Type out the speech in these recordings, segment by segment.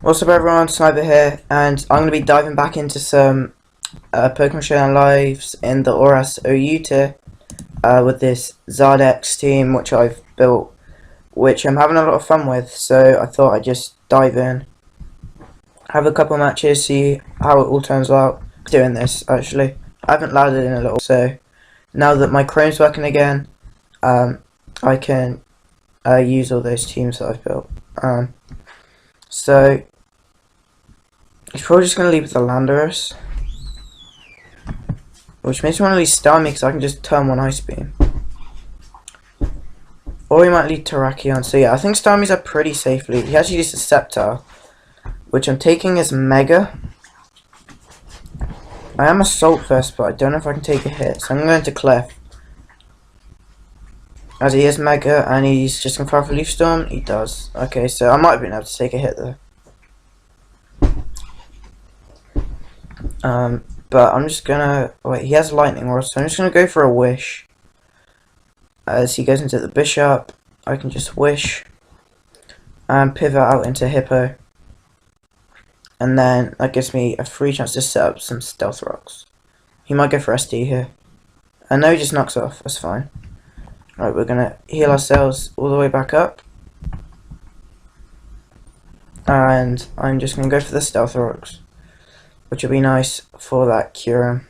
What's up everyone, Sniper here, and I'm going to be diving back into some Pokemon Showdown lives in the ORAS OU tier with this Zard X team which I've built, which I'm having a lot of fun with, so I thought I'd just dive in, have a couple matches, see how it all turns out. Doing this actually, I haven't landed in a little, so now that my Chrome's working again, I can use all those teams that I've built. So he's probably just going to leave with the Landorus, which makes me want to leave Starmie because I can just turn one Ice Beam. Or he might lead Terrakion, so yeah, I think Starmie's a pretty safe lead. He actually uses Sceptile, which I'm taking as Mega. I am Assault first, but I don't know if I can take a hit, so I'm going to Clef. As he is Mega, and he's just going to fire for Leaf Storm, he does. Okay, so I might have been able to take a hit there. But I'm just gonna wait. He has Lightning Rod, so I'm just gonna go for a Wish. As he goes into the Bishop, I can just Wish and pivot out into Hippo, and then that gives me a free chance to set up some Stealth Rocks. He might go for SD here. I know he just knocks off. That's fine. Right, we're gonna heal ourselves all the way back up, and I'm just gonna go for the Stealth Rocks, which will be nice for that Kyurem.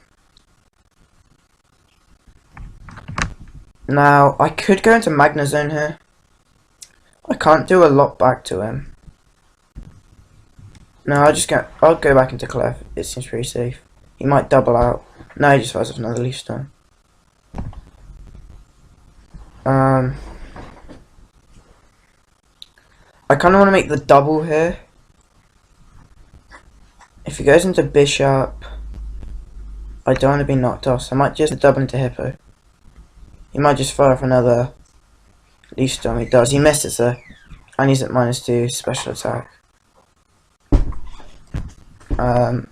Now, I could go into Magnezone here. I can't do a lot back to him. No, I'll go back into Clef. It seems pretty safe. He might double out. No, he just fires off another Leaf Storm. I kind of want to make the double here. If he goes into Bishop, I don't want to be knocked off, so I might just double into Hippo. He might just fire off another Leaf Storm. He does. He misses though, and he's at -2 special attack. I'm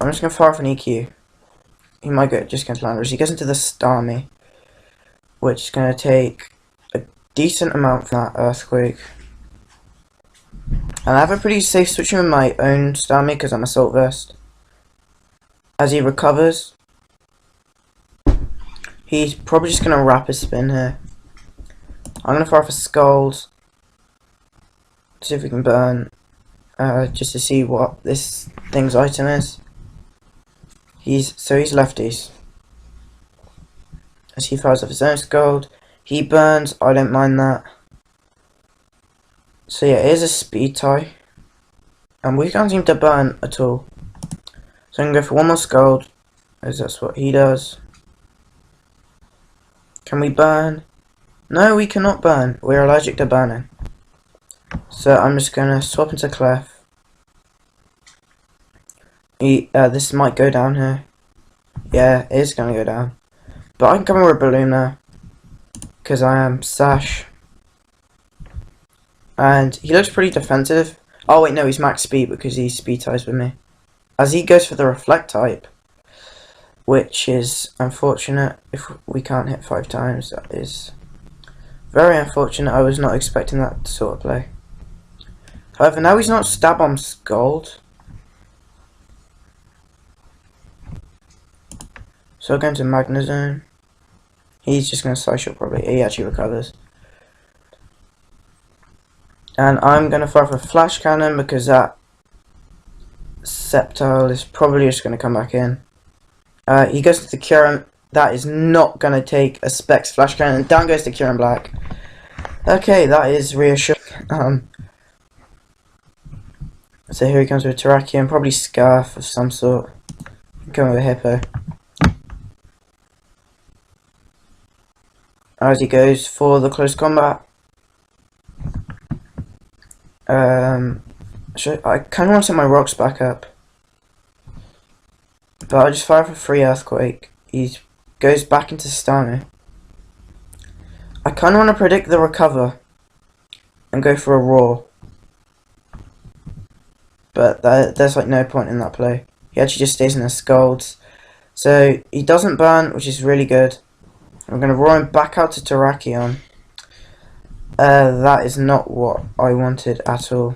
just gonna fire off an EQ. He might just go into Landorus. He goes into the Starmie, which is gonna take a decent amount from that Earthquake. And I have a pretty safe switching with my own Starmie because I'm Assault Vest. As he recovers, he's probably just going to Rapid Spin here. I'm going to fire off a Scald, see if we can burn, just to see what this thing's item is. He's lefties. As he fires off his own Scald, he burns, I don't mind that. So yeah, it is a speed tie, and we can't seem to burn at all. So I'm going to go for one more Scald, as that's what he does. Can we burn? No, we cannot burn. We're allergic to burning. So I'm just going to swap into Clef. This might go down here. Yeah, it is going to go down. But I can come in with a Balloon now, because I am Sash. And he looks pretty defensive. Oh wait, no, he's max speed because he speed ties with me. As he goes for the Reflect type, which is unfortunate if we can't hit 5 times. That is very unfortunate. I was not expecting that sort of play. However, now he's not Stab on Scald. So I'll go into Magnezone. He's just going to Sideshot probably. He actually recovers. And I'm going to fire for a Flash Cannon because that Sceptile is probably just going to come back in. He goes to the Kyurem. That is not going to take a Specs Flash Cannon. Down goes to Kyurem Black. Okay, that is reassuring. So here he comes with Terrakion, probably Scarf of some sort. Come with a Hippo. As he goes for the close combat. I kind of want to set my rocks back up, but I just fire for free Earthquake. He goes back into Starmie. I kind of want to predict the recover and go for a Roar, but there's like no point in that play. He actually just stays in the Scalds, so he doesn't burn, which is really good. I'm going to roar him back out to Terrakion. That is not what I wanted at all.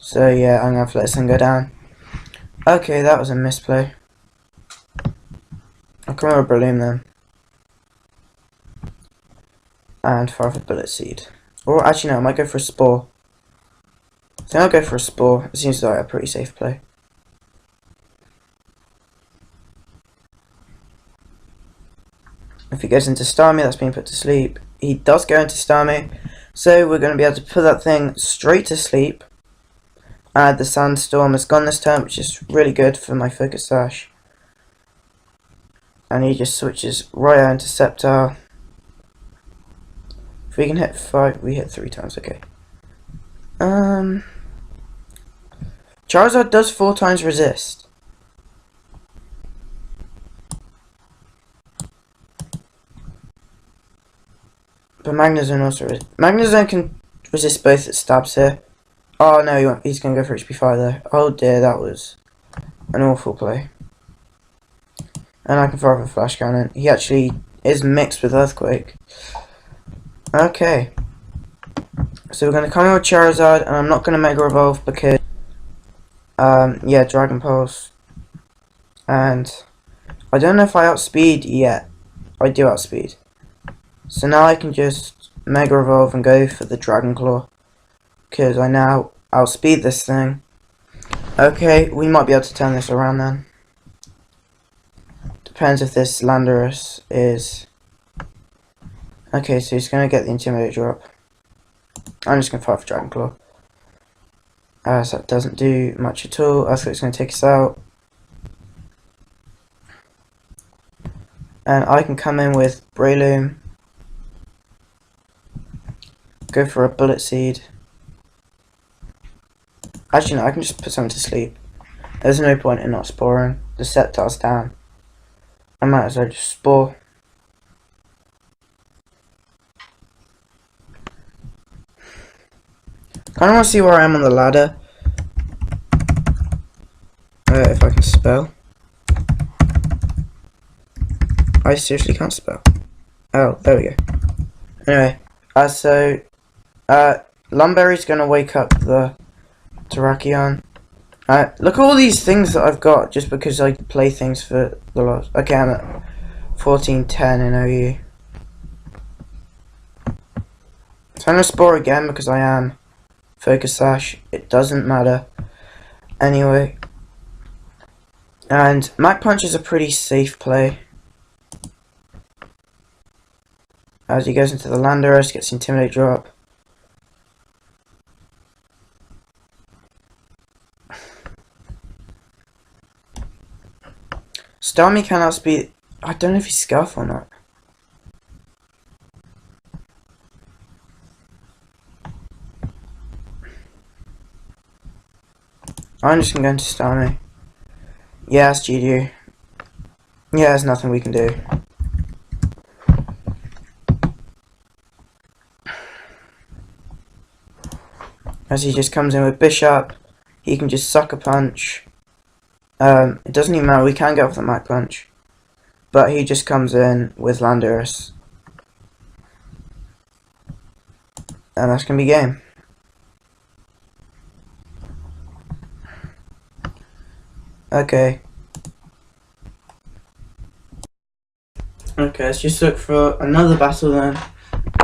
So yeah, I'm gonna have to let this thing go down. Okay, that was a misplay. I'll come over Balloon then. And fire off a bullet seed. Or actually no, I might go for a spore. I think I'll go for a spore. It seems like a pretty safe play. If he goes into Starmie, that's being put to sleep. He does go into Starmie. So we're going to be able to put that thing straight to sleep. The Sandstorm is gone this turn, which is really good for my Focus Sash. And he just switches right out into Sceptile. If we can hit 5, we hit 3 times, okay. Charizard does 4 times resist. But Magnezone also Magnezone can resist both its stabs here. Oh no, he's going to go for HP5 there. Oh dear, that was an awful play. And I can fire off a Flash Cannon. He actually is mixed with Earthquake. Okay. So we're going to come in with Charizard, and I'm not going to Mega Evolve because, yeah, Dragon Pulse. And I don't know if I outspeed yet. I do outspeed. So now I can just Mega Evolve and go for the Dragon Claw. Because I now outspeed this thing. Okay, we might be able to turn this around then. Depends if this Landorus is... Okay, so he's going to get the Intimidate drop. I'm just going to fire for Dragon Claw. So that doesn't do much at all. Earthquake's going to take us out. And I can come in with Breloom. Go for a Bullet Seed. Actually no, I can just put something to sleep. There's no point in not sporing. The Sceptile's down. I might as well just spore. Kind of want to see where I am on the ladder. If I can spell. I seriously can't spell. Oh, there we go. Anyway, so Lumberry's gonna wake up the Terrakion. Look at all these things that I've got just because I play things for the loss. Okay, I'm at 14-10 in OU. So I'm gonna spore again because I am Focus Sash. It doesn't matter. Anyway. And Mach Punch is a pretty safe play. As he goes into the Landorus, gets Intimidate drop. Starmie can outspeed. I don't know if he's Scarf or not. I'm just gonna go into Starmie. Yeah, it's GG. Yeah, there's nothing we can do. As he just comes in with Bishop, he can just Sucker Punch. It doesn't even matter, we can go for the Mach Punch. But he just comes in with Landorus. And that's going to be game. Okay. Okay, let's just look for another battle then. If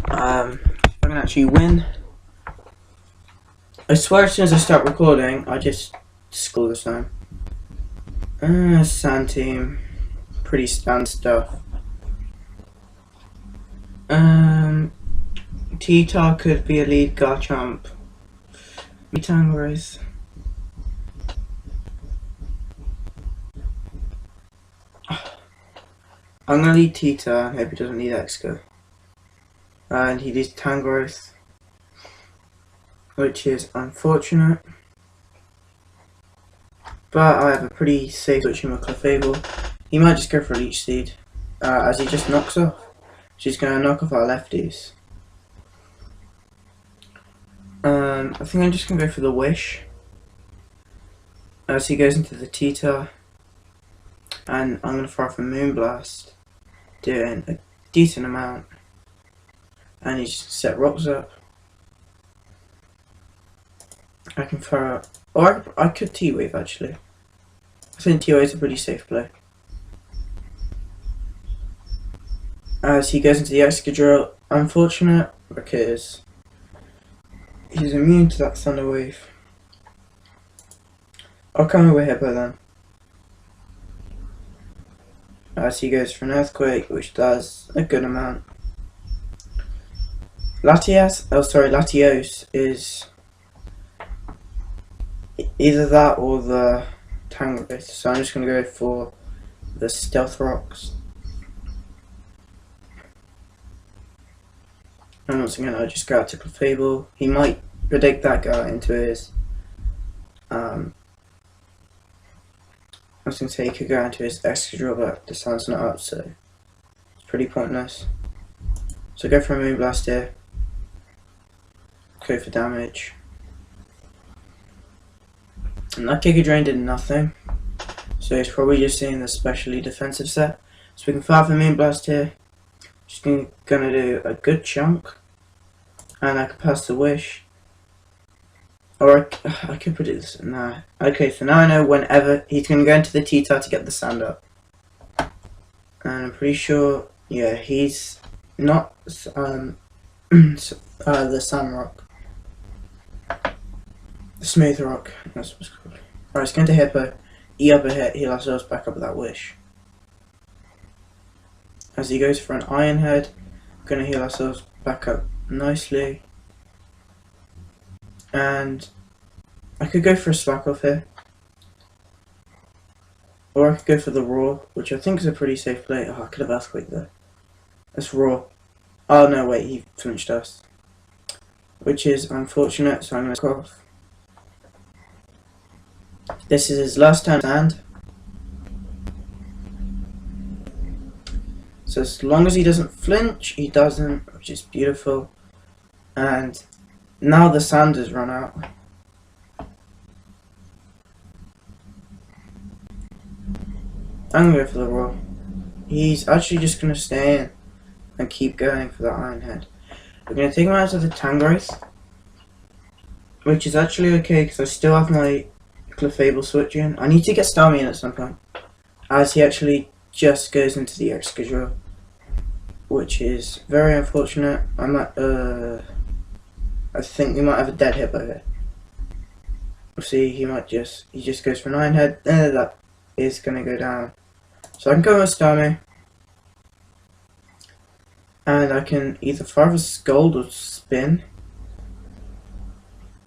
I can actually win. I swear as soon as I start recording, I just score this time. Sand Team. Pretty stand stuff. T-Tar could be a lead Garchomp. Tangrowth. I'm gonna lead T-Tar. Hope he doesn't need Exco. And he leads Tangrowth, which is unfortunate. But I have a pretty safe switching with Clefable. He might just go for a Leech Seed, as he just knocks off. She's going to knock off our lefties. I think I'm just going to go for the Wish. As he goes into the T-Tar. And I'm going to fire off a Moonblast, doing a decent amount. And he's just set rocks up. I can fire out. Or I could T-Wave actually. I think T-Wave is a pretty safe play. As he goes into the Excadrill, unfortunate because he's immune to that Thunder Wave. I'll come away Hippo then. As he goes for an Earthquake, which does a good amount. Latios is either that or the Tangrowth, so I'm just going to go for the Stealth Rocks. And once again, I just go out to Clefable. He might predict that guy into his. I was going to say he could go into his Excadrill, but the sun's not up, so it's pretty pointless. So go for a Moonblast here. Go for damage. And that Giga Drain did nothing. So he's probably just seeing the specially defensive set. So we can fire for Moonblast here. Just gonna do a good chunk. And I could pass the Wish. Or I could put it this. Nah. Okay, so now I know whenever he's going to go into the T-Tar to get the sand up. And I'm pretty sure, yeah, he's not the Sand Rock. The Smooth Rock, that's what's called. Alright, it's going to Hippo. E-Upper hit, he'll have us back up with that Wish. As he goes for an Iron Head, going to heal ourselves back up nicely. And I could go for a Slack Off here. Or I could go for the Roar, which I think is a pretty safe play. Oh, I could have Earthquake there. Let's Roar. Oh no, wait, he flinched us. Which is unfortunate, so I'm going to go off. This is his last turn and so as long as he doesn't flinch, he doesn't, which is beautiful. And now the sand has run out. I'm going to go for the Roar. He's actually just going to stay in and keep going for that Iron Head. We're going to take him out of the Tangrowth, which is actually okay because I still have my Clefable switching. I need to get Starmie in at some point, as he actually just goes into the Excadrill, which is very unfortunate. I think we might have a dead Hippo here. We'll see, he just goes for an Iron Head. That is going to go down. So I can go with Starmie. And I can either fire a Scald or Spin.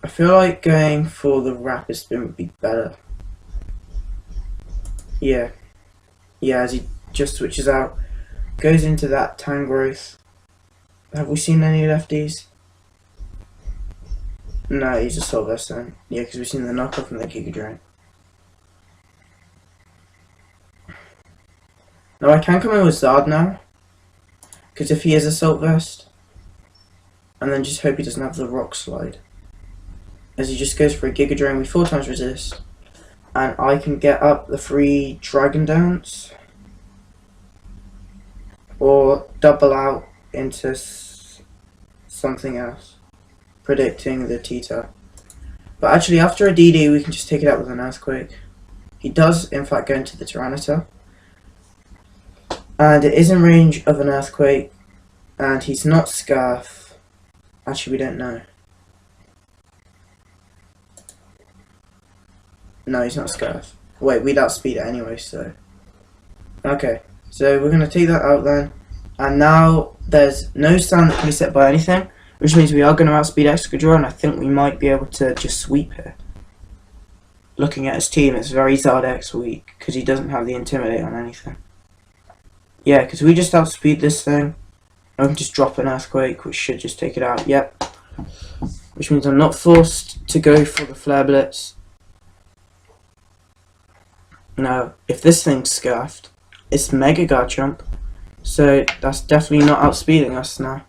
I feel like going for the Rapid Spin would be better. Yeah, as he just switches out, goes into that Tangrowth. Have we seen any lefties? No, he's a Assault Vest then. Yeah, because we've seen the knockoff and the Giga Drain. Now I can come in with Zard now, because if he is Assault Vest, and then just hope he doesn't have the Rock Slide. As he just goes for a Giga Drain with 4 times resist, and I can get up the free Dragon Dance, or double out into something else, predicting the T-Tar. But actually after a DD we can just take it out with an Earthquake. He does in fact go into the Tyranitar, and it is in range of an Earthquake, and he's not Scarf. Actually, we don't know. No, he's not Scarf. Wait, we'd outspeed it anyway, so. Okay, so we're going to take that out then. And now there's no stand that can be set by anything, which means we are going to outspeed Excadrill, and I think we might be able to just sweep here. Looking at his team, it's very Zard X weak, because he doesn't have the Intimidate on anything. Yeah, because we just outspeed this thing. I can just drop an Earthquake, which should just take it out. Yep. Which means I'm not forced to go for the Flare Blitz. Now, if this thing's Scarfed, it's Mega Garchomp. So that's definitely not outspeeding us now.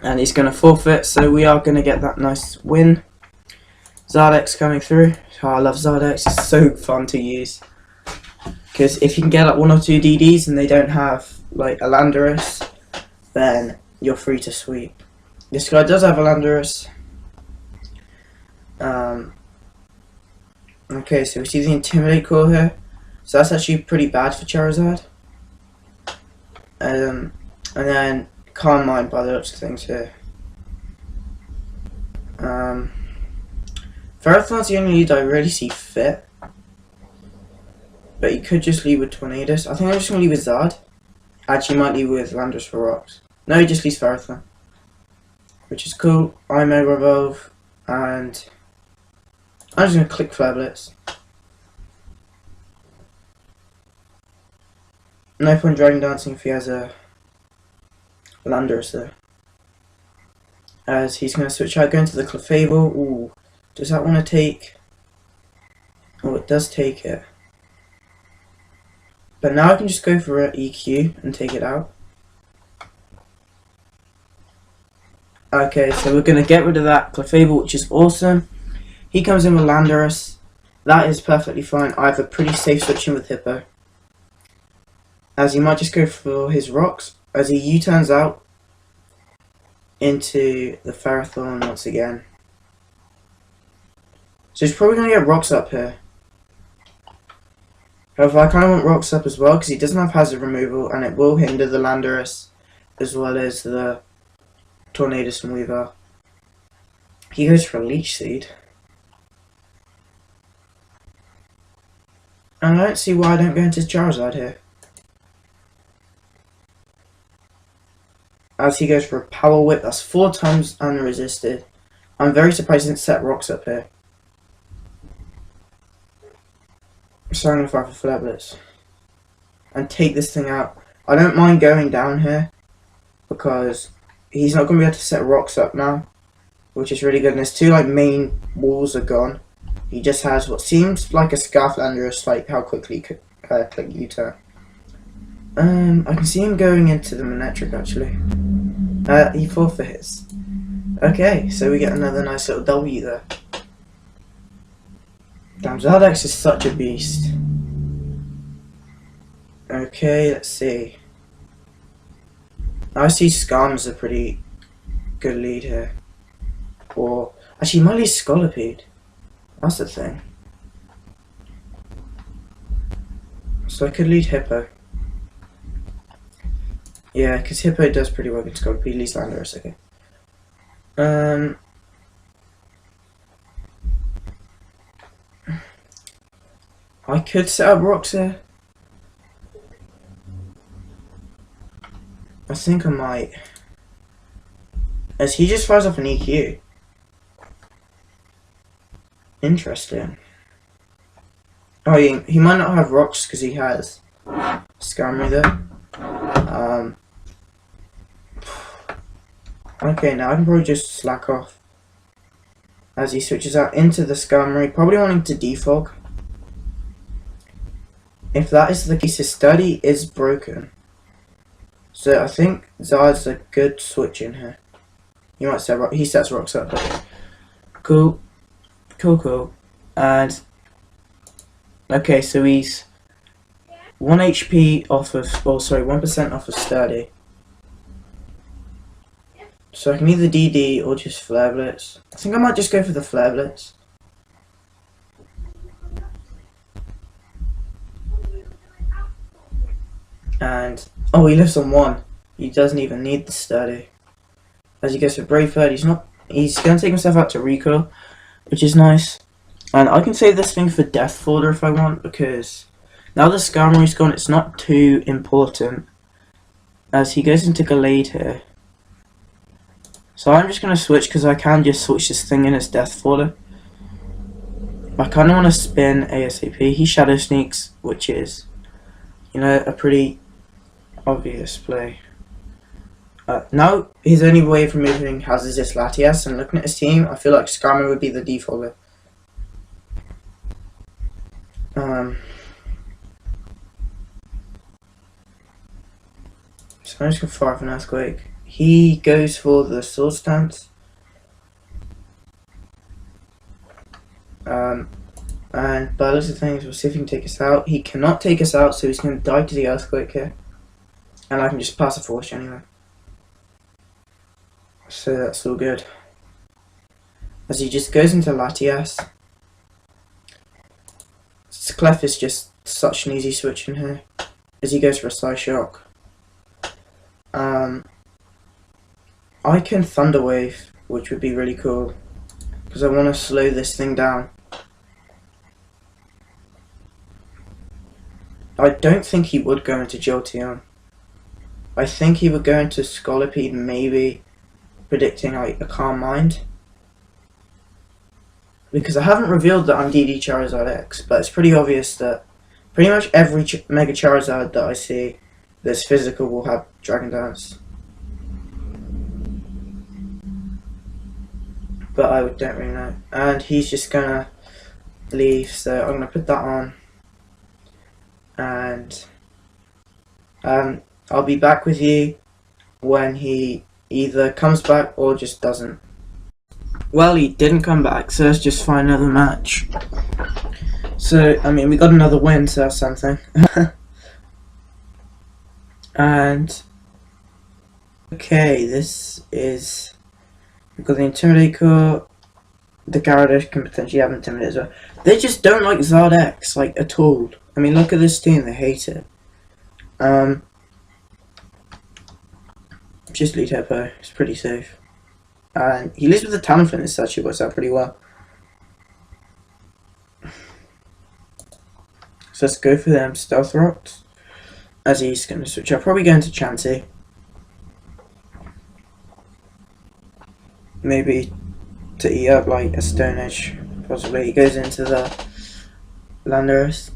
And he's going to forfeit, so we are going to get that nice win. Zard X coming through. Oh, I love Zard X, it's so fun to use. Because if you can get like 1 or 2 DDs and they don't have like a Landorus, then you're free to sweep. This guy does have a Landorus, Okay, so we see the Intimidate core here. So that's actually pretty bad for Charizard. And then Calm Mind by the looks of things here. Ferrothorn's the only lead I really see fit. But you could just leave with Tornadus. I think I'm just going to leave with Zard. Actually, might leave with Landorus for rocks. No, he just leaves Ferrothorn. Which is cool. I may revolve. And I'm just going to click Flare Blitz. No point Dragon Dancing if he has a Landorus there. As he's going to switch out, go into the Clefable. Ooh, does that want to take? Oh, it does take it. But now I can just go for an EQ and take it out. Okay, so we're going to get rid of that Clefable, which is awesome. He comes in with Landorus. That is perfectly fine. I have a pretty safe switching with Hippo. As he might just go for his rocks. As he U-turns out into the Ferrothorn once again. So he's probably going to get rocks up here. However, I kind of want rocks up as well because he doesn't have hazard removal and it will hinder the Landorus as well as the Tornadus and Weavile. He goes for a Leech Seed. And I don't see why I don't go into Charizard here. As he goes for a Power Whip, that's 4 times unresisted. I'm very surprised he didn't set rocks up here. So I'm going to fight for Flare Blitz. And take this thing out. I don't mind going down here. Because he's not going to be able to set rocks up now. Which is really good. And his 2 main walls are gone. He just has what seems like a Scarf Landorus, like how quickly he could click U-turn. I can see him going into the Manectric actually. He forfeits. Okay, so we get another nice little W there. Damn, Zard X is such a beast. Okay, let's see. I see Scum's a pretty good lead here. Or, actually, he might lead Scolipede. That's the thing. So I could lead Hippo. Yeah, because Hippo does pretty well against Scolipede, leads Landorus, okay. I could set up rocks here. I think I might. As he just fires off an EQ. Interesting. Oh, he might not have rocks because he has Skarmory there. Okay, now I can probably just slack off. As he switches out into the Skarmory, probably wanting to defog. If that is the case, his study is broken. So I think Zard's a good switch in here. He might set he sets rocks up. Cool. Cool. And okay, so he's 1 HP off of 1% off of Sturdy. So I can either DD or just Flare Blitz. I think I might just go for the Flare Blitz. And oh, he lives on 1. He doesn't even need the Sturdy. As he goes for Brave Bird, he's gonna take himself out to Recoil, which is nice. And I can save this thing for Death Folder if I want, because now the Skarmory's gone, it's not too important. As he goes into Gallade here. So I'm just gonna switch because I can just switch this thing in as Death Folder. I kinda wanna spin ASAP. He Shadow Sneaks, which is, you know, a pretty obvious play. Now his only way of removing houses is Latias, and looking at his team, I feel like Skarmory would be the defaulter. So I'm just gonna fire off an Earthquake. He goes for the Sword Stance. And by lots of things, we'll see if he can take us out. He cannot take us out, so he's gonna die to the Earthquake here. And I can just pass a Force anyway. So that's all good. as he just goes into Latias. Clef is just such an easy switch in here, as he goes for a Psyshock. I can Thunder Wave, which would be really cool, because I want to slow this thing down. I don't think he would go into Jolteon. I think he would go into Scolipede, maybe, predicting like a Calm Mind. Because I haven't revealed that I'm DD Charizard X, but it's pretty obvious that pretty much every Mega Charizard that I see that's physical will have Dragon Dance. But I don't really know. And he's just gonna leave, so I'm gonna put that on. And I'll be back with you when he either comes back or just doesn't. Well, he didn't come back, so let's just find another match. So, I mean, we got another win, so that's something. And okay, this is, we've got the Intimidate core. The Gyarados can potentially have Intimidate as well. They just don't like Zard X, like, at all. I mean, look at this team, they hate it. Just lead Hippo, it's pretty safe. And he lives with the Talonflame, this actually works out pretty well. So let's go for them Stealth Rocks. As he's going to switch, I'll probably go into Chansey. Maybe to eat up like a Stone Edge, possibly. He goes into the Landorus.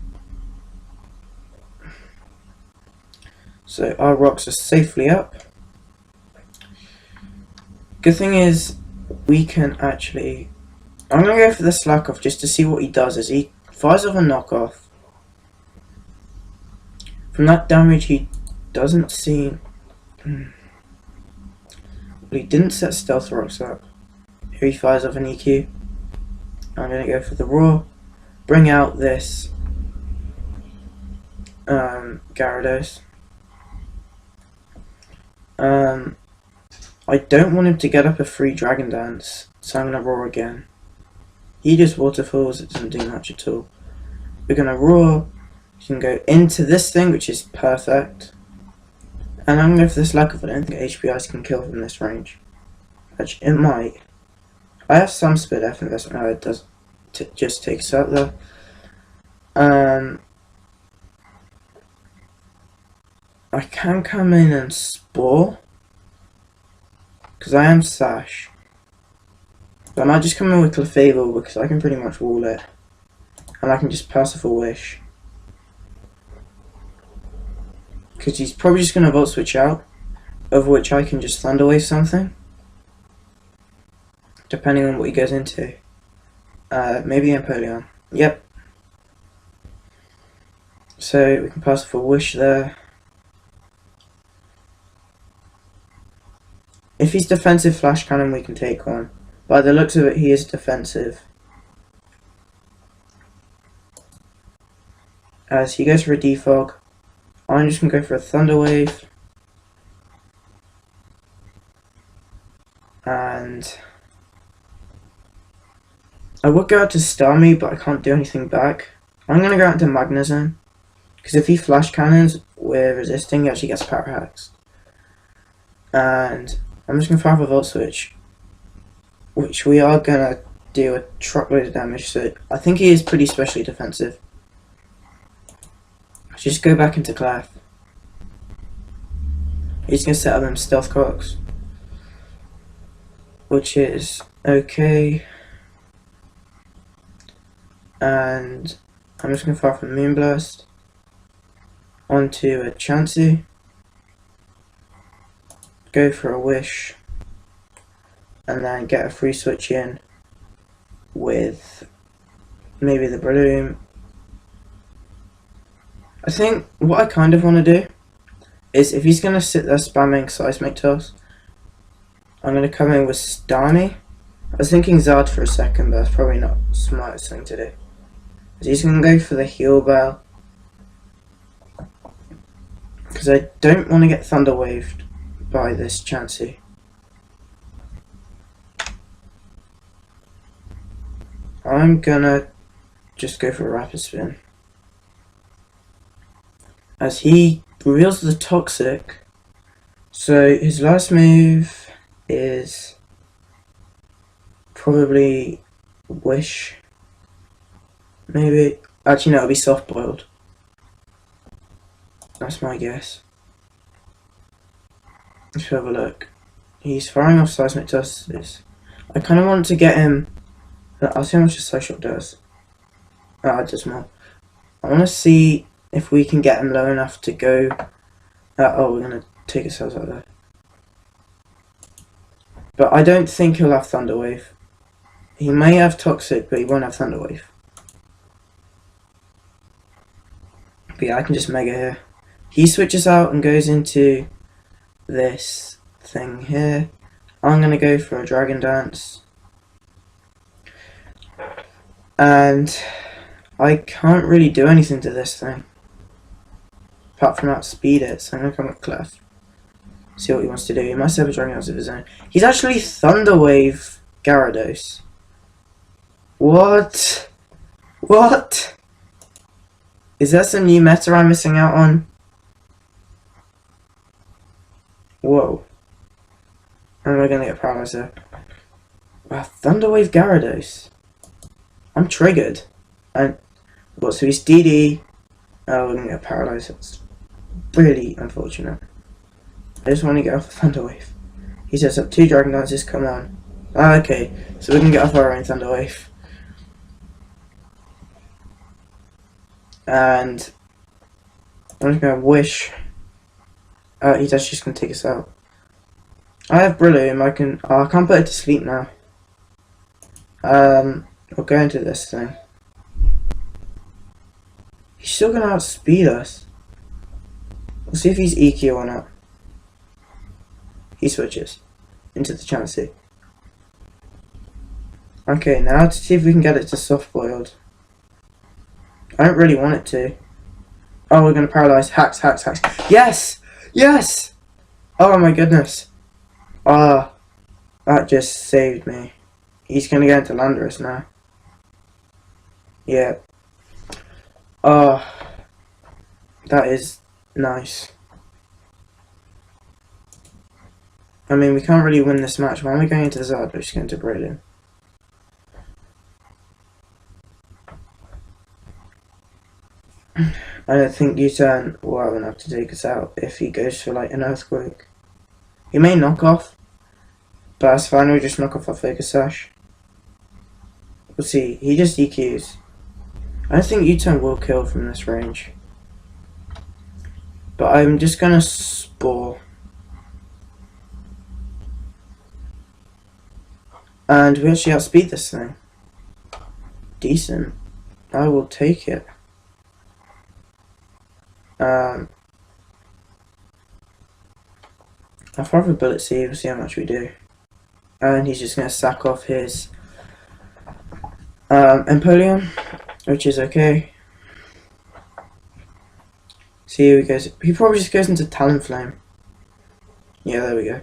So our rocks are safely up. Good thing is, we can actually... I'm going to go for the Slack Off just to see what he does as he fires off a knockoff. From that damage he doesn't seem... Well, he didn't set Stealth Rocks up. Here he fires off an EQ. I'm going to go for the Roar. Bring out this Gyarados. I don't want him to get up a free Dragon Dance, so I'm going to Roar again. He just Waterfalls, it doesn't do much at all. We're going to Roar, you can go into this thing, which is perfect. And I'm going to go for this Lack of, I don't think HP Ice can kill from this range. Actually, it might. I have some speed, I think that's how it does. Just takes out though. I can come in and Spore. Because I am Sash. But I might just come in with Clefable because I can pretty much wall it. And I can just pass off a Wish. Because he's probably just going to Volt Switch out. Of which I can just Thunder Wave something. Depending on what he goes into. Maybe Empoleon. Yep. So we can pass off a Wish there. If he's defensive Flash Cannon, we can take one. By the looks of it, he is defensive. As he goes for a Defog, I'm just going to go for a Thunder Wave. And I would go out to Starmie, but I can't do anything back. I'm going to go out to Magnezone. Because if he Flash Cannons, we're resisting, he actually gets Power Hacks. And I'm just going to fire for Volt Switch, which we are going to do a truckload of damage, so I think he is pretty specially defensive. Just go back into Clef. He's going to set up them Stealth Rocks, which is okay. And I'm just going to fire from Moonblast onto a Chansey. Go for a Wish, and then get a free switch in with maybe the Breloom. I think what I kind of want to do is if he's going to sit there spamming Seismic Toss, I'm going to come in with Starmie. I was thinking Zard for a second, but that's probably not the smartest thing to do. So he's going to go for the Heal Bell, because I don't want to get Thunder Waved by this Chansey. I'm gonna just go for a rapid spin. As he reveals the toxic. So his last move is probably wish. Maybe. Actually no, it'll be soft boiled. That's my guess. Let's have a look. He's firing off seismic dusters. I kind of want to get him. I'll see how much the side shot does. Ah, it does more. I want to see if we can get him low enough to go. Oh, we're gonna take ourselves out there. But I don't think he'll have Thunder Wave. He may have Toxic, but he won't have Thunder Wave. But yeah, I can just Mega here. He switches out and goes into this thing here. I'm gonna go for a Dragon Dance. And I can't really do anything to this thing. Apart from outspeed it, so I'm gonna come up Clef. See what he wants to do. He must have a Dragon Dance of his own. He's actually Thunder Wave Gyarados. What? What? Is there some new meta I'm missing out on? Whoa. Am I gonna get paralyzed there? Wow, Thunder Wave Gyarados. I'm triggered. And what, so he's DD. Oh, we're gonna get paralyzed. That's really unfortunate. I just want to get off the Thunder Wave. He sets up 2 Dragon Dances, come on. Ah, okay, so we can get off our own Thunder Wave. And I'm just gonna wish. He's actually just gonna take us out. I have Brillium, I can't put it to sleep now. We'll go into this thing. He's still gonna outspeed us. We'll see if he's EQ or not. He switches into the Chansey. Okay, now to see if we can get it to soft boiled. I don't really want it to. Oh, we're gonna paralyze. Hacks, hacks, hacks. Yes! Yes! Oh my goodness. Ah, that just saved me. He's gonna go into Landorus now. Yeah. Oh, that is nice. I mean, we can't really win this match. Why am I going into Zard? We're just going to Brilliant. I don't think U-turn will have enough to take us out if he goes for like an Earthquake. He may knock off, but that's fine, we'll just knock off our Focus Sash. We'll see, he just EQs. I don't think U-turn will kill from this range. But I'm just gonna Spore. And we actually outspeed this thing. Decent. I will take it. I'll fire a Bullet Seed, we'll see how much we do. And he's just going to sack off his Empoleon, which is okay. See, here he goes. He probably just goes into Talonflame. Yeah, there we go.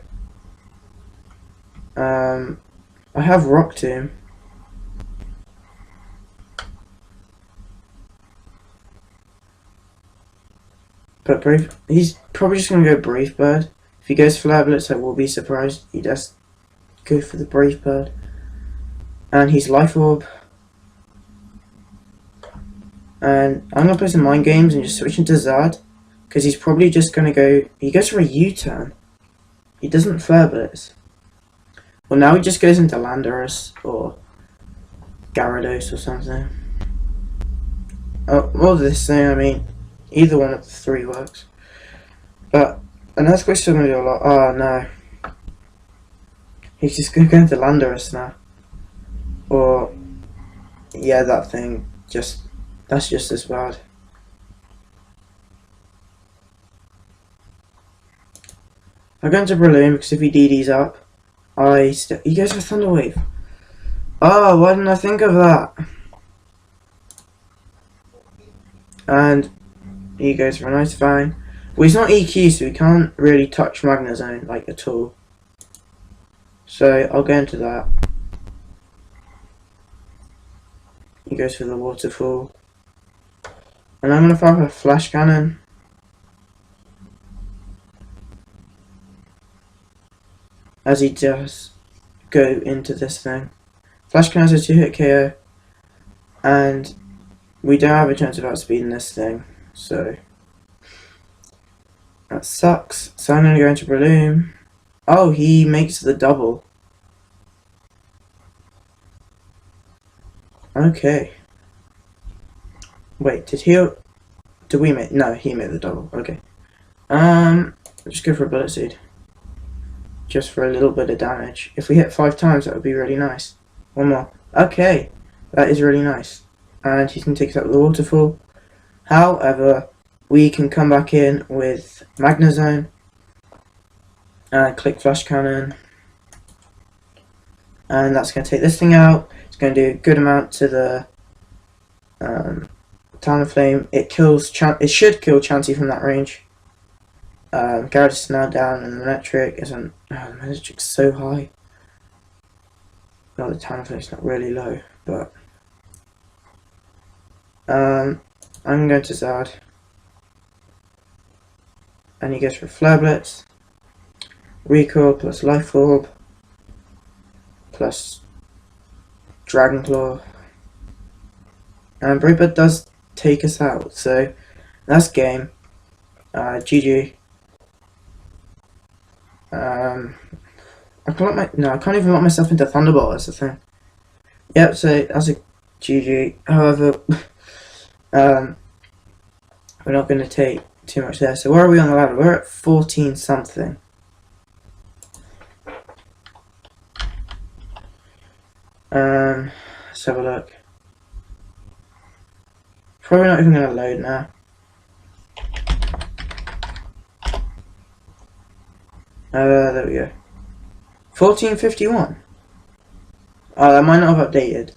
I have Rock Tomb. But Brave, he's probably just going to go Brave Bird. If he goes Flare Blitz, I will be surprised. He does go for the Brave Bird. And he's Life Orb. And I'm going to play some Mind Games and just switch into Zard. Because he's probably just going to go... He goes for a U-turn. He doesn't Flare Blitz. Well, now he just goes into Landorus or Gyarados or something. Oh, well, this thing, I mean, either one of the 3 works. But an Earthquake's still going to do a lot. Oh, no. He's just going to go into Landorus now. Or, yeah, that thing, that's just as bad. I go into Brilliant because if he DD's up, he goes for Thunder Wave. Oh, why didn't I think of that? And he goes for a nice Fang. Well, he's not EQ, so he can't really touch Magnezone, like, at all. So, I'll go into that. goes for the waterfall. And I'm going to fire up a flash cannon. As he does go into this thing. Flash cannon has a 2-hit KO. And we don't have a chance of outspeeding this thing. So that sucks. So I'm going to go into Breloom. Oh, he makes the double. Okay. Wait, did we make? No, he made the double. Okay. Just go for a bullet seed. Just for a little bit of damage. If we hit 5 times, that would be really nice. One more. Okay, that is really nice. And he can take us out with the waterfall. However, we can come back in with Magnezone. Click Flash Cannon. And that's going to take this thing out. It's going to do a good amount to the Talonflame. It should kill Chansey from that range. Gyarados is now down, and the Electric isn't. Oh, the Electric's so high. Well, the Talonflame's not really low, but I'm going to Zard, and he goes for Flare Blitz, Recoil plus Life Orb plus Dragon Claw, and Brave Bird does take us out. So that's game. GG. I can't even lock myself into Thunderbolt, that's the thing. Yep, so that's a GG. However, we're not going to take too much there. So where are we on the ladder? We're at 14 something. Let's have a look. Probably not even going to load now. There we go. 1451. Oh, that might not have updated.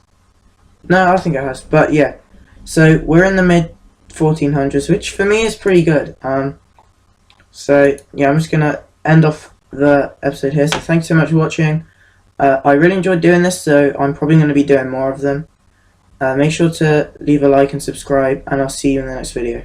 No, I think it has. But yeah. So we're in the mid 1400s, which for me is pretty good. So yeah, I'm just gonna end off the episode here. So thanks so much for watching. I really enjoyed doing this, so I'm probably going to be doing more of them. Make sure to leave a like and subscribe, and I'll see you in the next video.